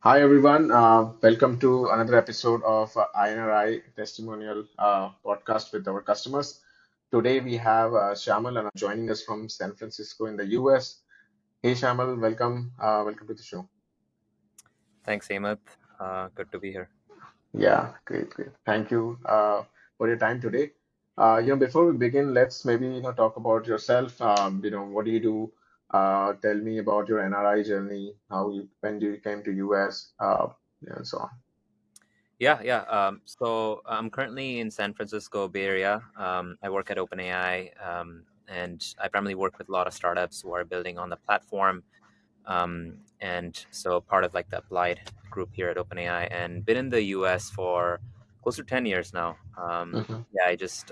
Hi everyone, welcome to another episode of iNRI Testimonial Podcast with our customers. Today we have Shyamal and joining us from San Francisco in the US. Hey Shyamal, welcome to the show. Thanks, Hemant. Good to be here. Yeah, great. Thank you for your time today. Before we begin, let's maybe talk about yourself. What do you do? Tell me about your NRI journey. When you came to US, and so on. Yeah. So I'm currently in San Francisco Bay Area. I work at OpenAI, and I primarily work with a lot of startups who are building on the platform. And so part of like the applied group here at OpenAI, and been in the US for close to 10 years now. Mhm. Yeah, I just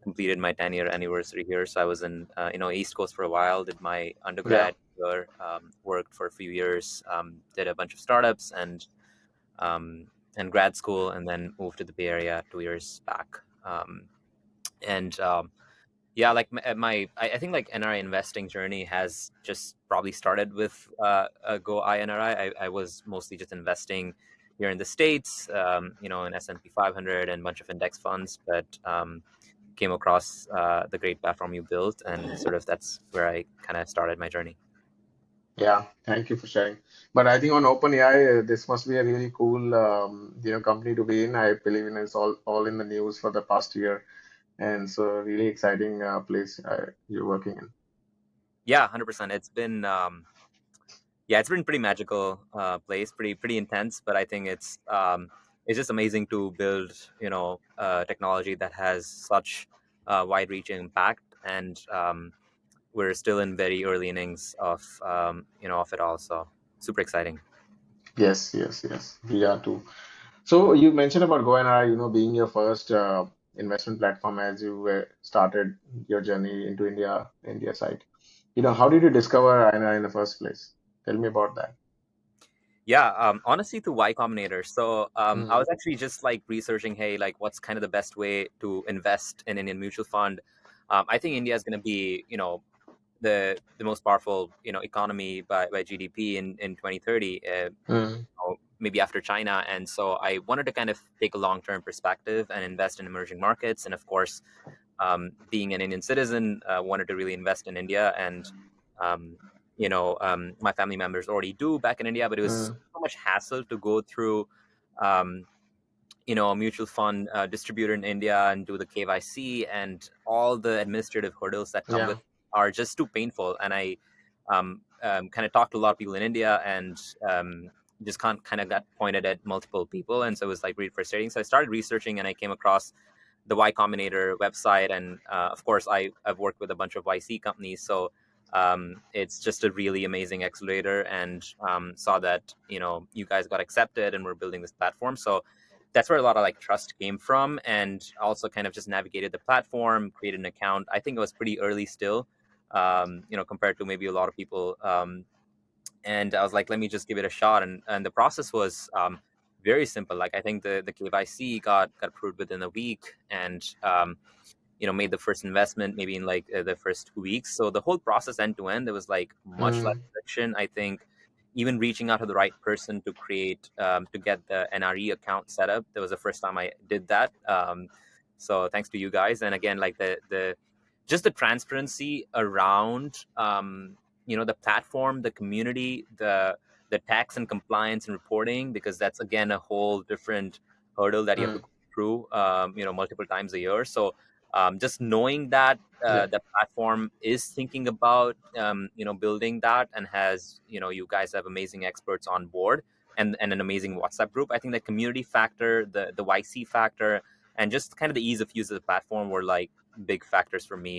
completed my 10-year anniversary here. So I was in East Coast for a while, did my Yeah. undergrad here, worked for a few years, did a bunch of startups um, and grad school, and then moved to the Bay Area 2 years back. And Yeah, like I think like NRI investing journey has just probably started with Go iNRI. I was mostly just investing here in the States, in S&P 500 and a bunch of index funds, but came across the great platform you built, and sort of that's where I kind of started my journey. Yeah, thank you for sharing. But I think on OpenAI, this must be a really cool, company to be in. I believe in it's all in the news for the past year, and so really exciting place you're working in. Yeah, 100%. It's been pretty magical place, pretty intense, but I think it's just amazing to build technology that has such wide reaching impact, and we're still in very early innings of it all, so super exciting. Yes. We are too. So you mentioned about GoNRI, being your first investment platform as you started your journey into India side. How did you discover INRI in the first place? Tell me about that. Yeah, honestly, to Y Combinator. So I Mm, was actually just like researching, hey, like what's kind of the best way to invest in Indian mutual fund. I think India is going to be, the most powerful economy by GDP in 2030, mm, maybe after China. And so I wanted to kind of take a long term perspective and invest in emerging markets. And of course, being an Indian citizen, wanted to really invest in India. And um, my family members already do back in India, but it was mm. so much hassle to go through. Um, a mutual fund distributor in India and do the KYC, and all the administrative hurdles that come with Yeah. are just too painful. And I kind of talked to a lot of people in India, and just kind of got pointed at multiple people, and so it was like really frustrating. So I started researching, and I came across the Y Combinator website, and of course I've worked with a bunch of YC companies, so it's just a really amazing accelerator, and saw that you guys got accepted and we're building this platform. So that's where a lot of like trust came from, and also kind of just navigated the platform, created an account. I think it was pretty early still, compared to maybe a lot of people. And I was like, let me just give it a shot. And the process was very simple. Like I think the KYC got approved within a week, and made the first investment maybe in like the first 2 weeks. So the whole process end to end, there was like much less Mm, friction. I think even reaching out to the right person to create to get the NRE account set up, that was the first time I did that. So thanks to you guys. And again, like the just the transparency around the platform, the community, the tax and compliance and reporting, because that's again a whole different hurdle that you have to mm. go through multiple times a year. So just knowing that Yeah. the platform is thinking about building that, and has you guys have amazing experts on board, and an amazing WhatsApp group. I think the community factor, the YC factor, and just kind of the ease of use of the platform were like big factors for me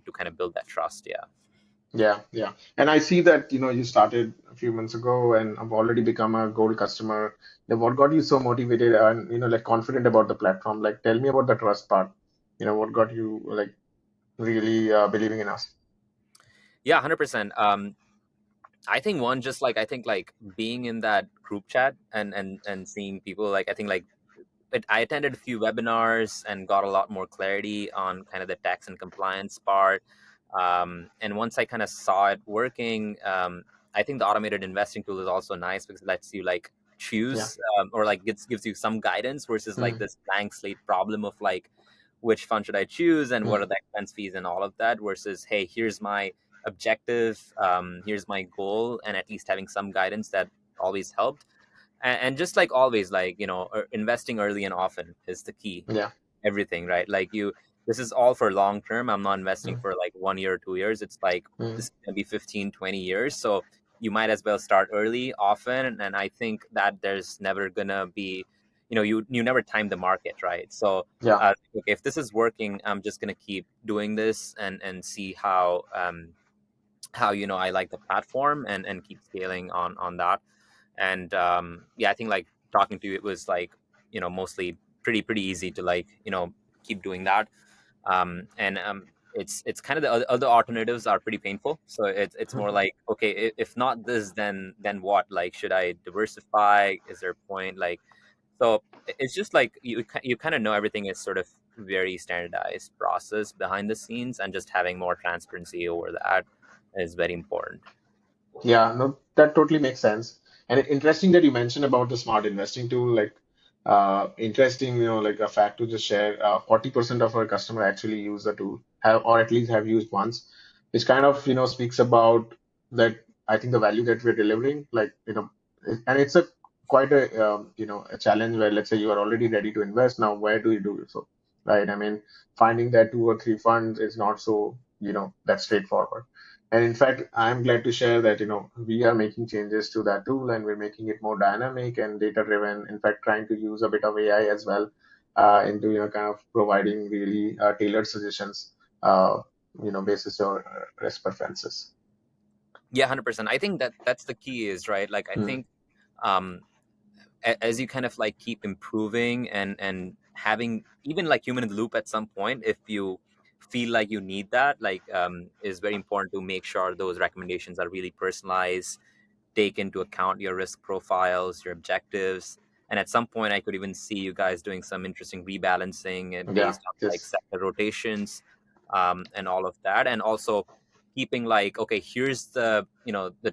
to kind of build that trust. Yeah. Yeah. And I see that, you started a few months ago and have already become a gold customer. Then what got you so motivated and, like confident about the platform? Like, tell me about the trust part. What got you like really believing in us? Yeah, 100%. I think one, just like I think like being in that group chat, and seeing people, like I think like I attended a few webinars and got a lot more clarity on kind of the tax and compliance part. And once I kind of saw it working, I think the automated investing tool is also nice because it lets you like Yeah. choose, or like gives you some guidance versus like Mm, this blank slate problem of like which fund should I choose and what are mm, the expense fees and all of that versus hey, here's my objective, here's my goal, and at least having some guidance that always helped. And just like always, like investing early and often is the key. yeah. Everything, right? Like this is all for long term. I'm not investing Mm, for like 1 year or 2 years. It's like this mm, is going to be 15, 20 years. So you might as well start early often. And I think that there's never gonna be, you never time the market, right? So yeah. okay, if this is working, I'm just gonna keep doing this and see how I like the platform and keep scaling on that. And yeah, I think like talking to you, it was like mostly pretty easy to like keep doing that. And it's kind of the other alternatives are pretty painful, so it's more like okay, if not this, then what? Like, should I diversify? Is there a point? Like, so it's just like you kind of know everything is sort of very standardized process behind the scenes, and just having more transparency over that is very important. Yeah, no, that totally makes sense. And interesting that you mentioned about the smart investing tool. Like, interesting, like a fact to just share. 40% of our customer actually use the tool, have or at least have used once, which kind of speaks about that. I think the value that we're delivering, like and it's a quite a a challenge where let's say you are already ready to invest. Now, where do you do so? Right? I mean, finding that two or three funds is not so that straightforward. And in fact, I'm glad to share that, we are making changes to that tool and we're making it more dynamic and data driven. In fact, trying to use a bit of AI as well into, kind of providing really tailored suggestions, basis your risk preferences. Yeah, 100%. I think that's the key is right. Like, I Mm, think um as you kind of like keep improving and having even like human in the loop at some point, if you feel like you need that, like is very important to make sure those recommendations are really personalized, take into account your risk profiles, your objectives. And at some point, I could even see you guys doing some interesting rebalancing yeah, based on like just sector rotations, and all of that. And also keeping like, okay, here's the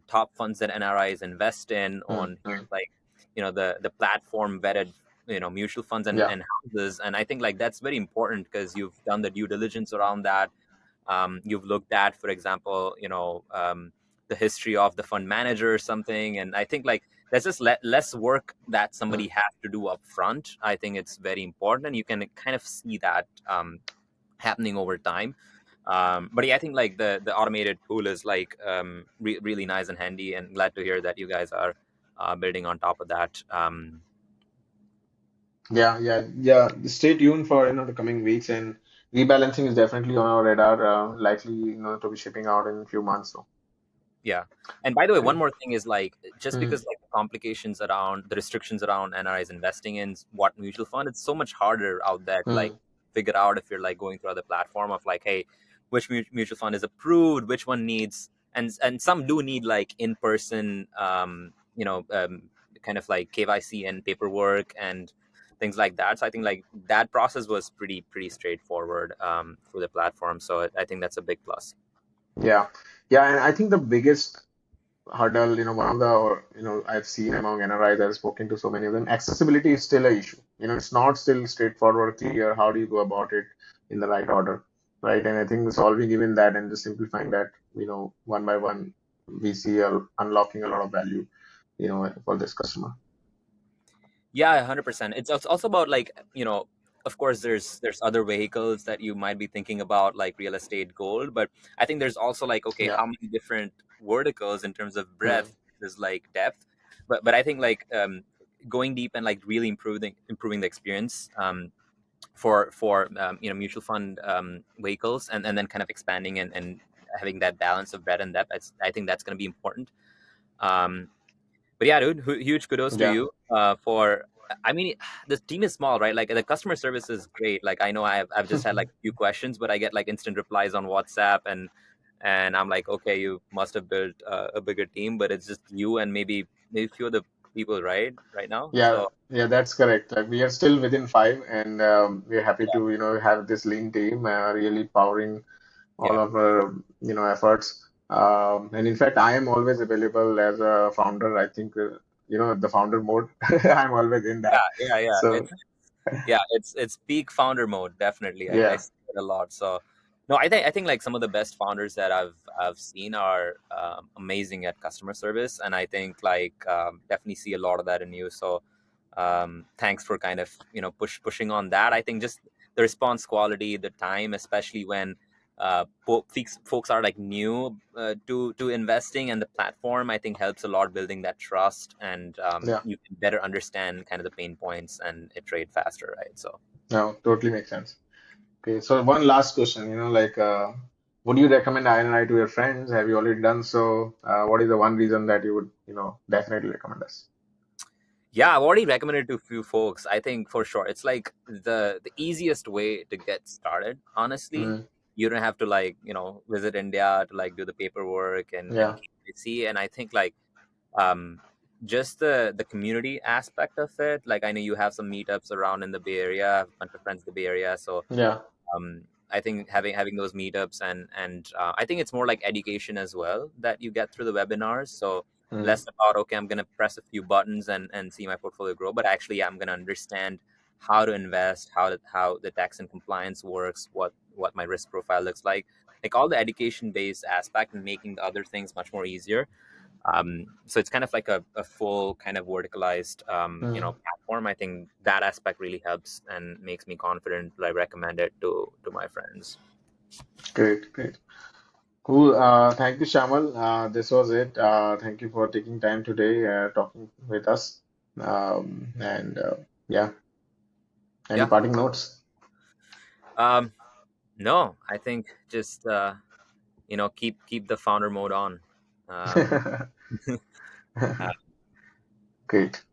top funds that NRIs invest in on mm. here's like, the platform vetted, mutual funds and, Yeah, and houses. And I think like that's very important because you've done the due diligence around that. You've looked at, for example, the history of the fund manager or something, and I think like there's just less work that somebody mm. has to do up front. I think it's very important, and you can kind of see that happening over time. But yeah, I think like the automated tool is like really nice and handy, and glad to hear that you guys are building on top of that. Yeah, yeah, yeah. Stay tuned for the coming weeks, and rebalancing is definitely on our radar. Likely to be shipping out in a few months. So, Yeah. And by the way, one and, more thing is like just mm, because like the complications around the restrictions around NRIs investing in what mutual fund, it's so much harder out there to like mm, figure out if you're like going through other platform of like, hey, which mutual fund is approved, which one needs, and some do need like in person, kind of like KYC and paperwork and things like that. So I think like that process was pretty straightforward through the platform. So I think that's a big plus. yeah, yeah, and I think the biggest hurdle, one of the, or, I've seen among NRIs, I've spoken to so many of them, accessibility is still a issue. It's not still straightforward, clear. How do you go about it in the right order, right? And I think solving even that and just simplifying that, one by one, we see unlocking a lot of value, for this customer. Yeah, 100%. It's also about like, of course there's other vehicles that you might be thinking about like real estate, gold, but I think there's also like, okay, Yeah. how many different verticals in terms of Hmm. breadth is like depth. But I think like going deep and like really improving the experience for mutual fund vehicles, and then kind of expanding and having that balance of breadth and depth. I think that's going to be important. Um, but yeah, dude, huge kudos to Yeah. you for. I mean, the team is small, right? Like the customer service is great. Like I know I've just had like a few questions, but I get like instant replies on WhatsApp, and I'm like, okay, you must have built a bigger team, but it's just you and maybe a few other people, right? Right now, Yeah, so yeah, that's correct. Like we are still within five, and we're happy yeah, to, have this lean team really powering all yeah, of our, efforts. And in fact, I am always available as a founder. I think, the founder mode. I'm always in Yeah, that. yeah, yeah. So It's peak founder mode, definitely. I yeah, see it a lot. So no, I think like some of the best founders that I've seen are amazing at customer service, and I think like definitely see a lot of that in you. So thanks for kind of pushing on that. I think just the response quality, the time, especially when folks are like new to investing, and the platform I think helps a lot building that trust, and yeah, you can better understand kind of the pain points and iterate faster, right? So no, totally makes sense. Okay, so one last question, like, would you recommend iNRI to your friends? Have you already done so? What is the one reason that you would, definitely recommend us? yeah, I've already recommended to a few folks. I think for sure it's like the easiest way to get started. Honestly, Mm, you don't have to like visit India to like do the paperwork and yeah, KYC. And I think like um just the community aspect of it. Like I know you have some meetups around in the Bay Area. I have a bunch of friends in the Bay Area, so yeah, I think having those meetups, and I think it's more like education as well that you get through the webinars. So mm, less about, okay, I'm gonna press a few buttons and see my portfolio grow, but actually I'm gonna understand how to invest, how the tax and compliance works, what my risk profile looks like all the education based aspect, and making the other things much more easier. So it's kind of like a full kind of verticalized mm. platform. I think that aspect really helps and makes me confident that I recommend it to my friends. Great, great. Cool. Thank you, Shamal. This was it. Thank you for taking time today, talking with us. And yeah, any Yeah. parting notes? um no, I think just keep the founder mode on. um uh, Great.